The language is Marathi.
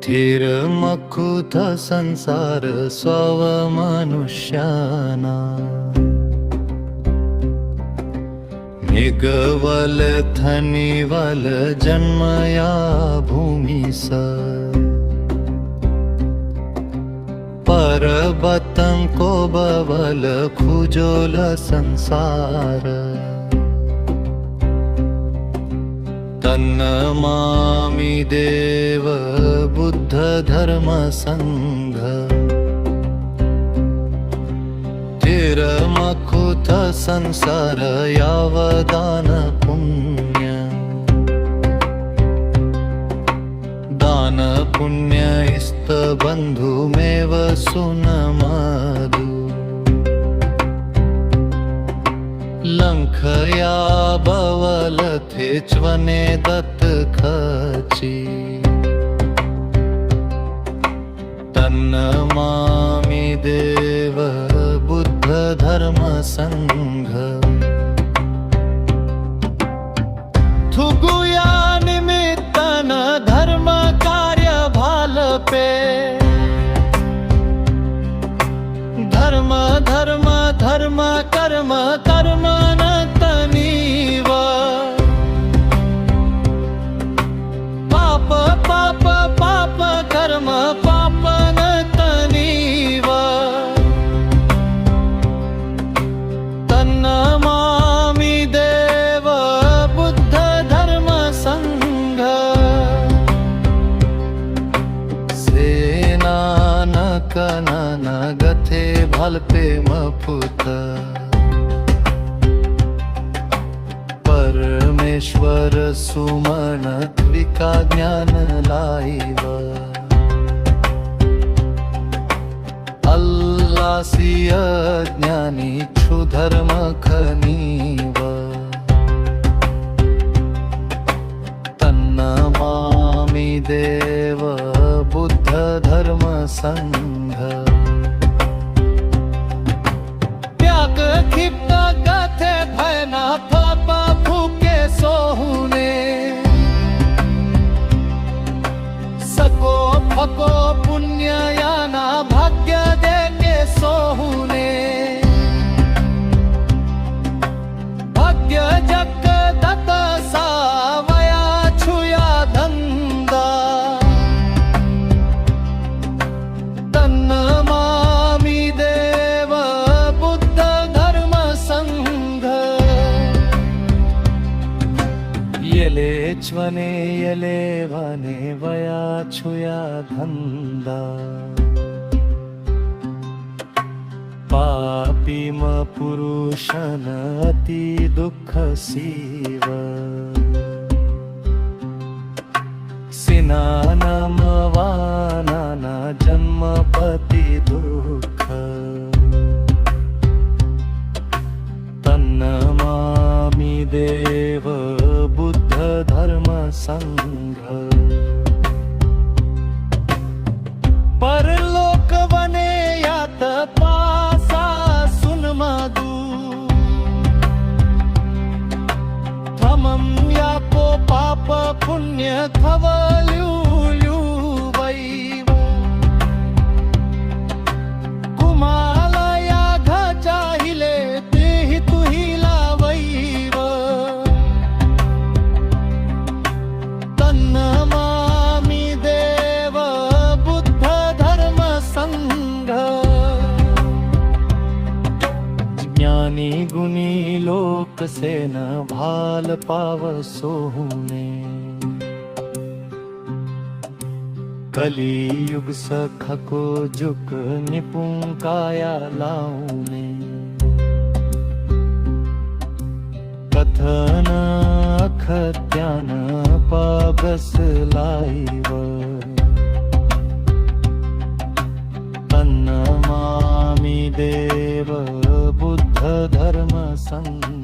स्थिर मखुत संसार स्वव मनुष्याना निगवल थनिवल जन्मया भूमिस परबतं को बवल खुजोल संसार तन्नमामि देव बुद्ध धर्म संघ तिरमखुत संसार यावदान पुण्य दान पुण्य इस्त बंधुमेव सुनमधु लंखया बवल थेचवने दत्त खची तन्नमामि देव बुद्ध धर्म संघ थुगुया निमित्तन धर्म कार्य भालपे धर्म धर्म धर्म कर्म कर्म न तनीव पाप पाप पाप कर्म पाप न तनीव तन्नमामि देव बुद्ध धर्म संघ सेनानकनन गथे भलपे मफुत परमेश्वर सुमन विका ज्ञान लाइव अल्लासिय ज्ञानी क्षुधर्म खनीव तन्नमामि देव बुद्ध धर्म संघ त्याग क्षिप्त गथे भयना पाप फूके सोहुने सको फको पुण्य याना भाग्य देके सोहुने भाग्य जग दत्त सावया छुया धंदा तन्नमामि देव बुद्ध धर्म संघ यलेच्वने यलेवने वया छुया धंदा पापीम पुरुषन अति दुःख सीव सिनानम वानाना जन्मपति दुःख तन्नमामि देव बुद्ध धर्म संघ परलोक वने यात पासा सुनमधु थमं यापो पाप पुण्य खवल्यू वैव कुमालया घचाहिले तेहि तुहिला वैव तन्नमामि देव बुद्ध धर्म संघ ज्ञानी गुणी लोक से न भाल पाव सोहुने कलियुग सख को जुक निपुण काया लाऊने कथन अखत्यान पागस लाइव तन्नमामि देव बुद्ध धर्म संघ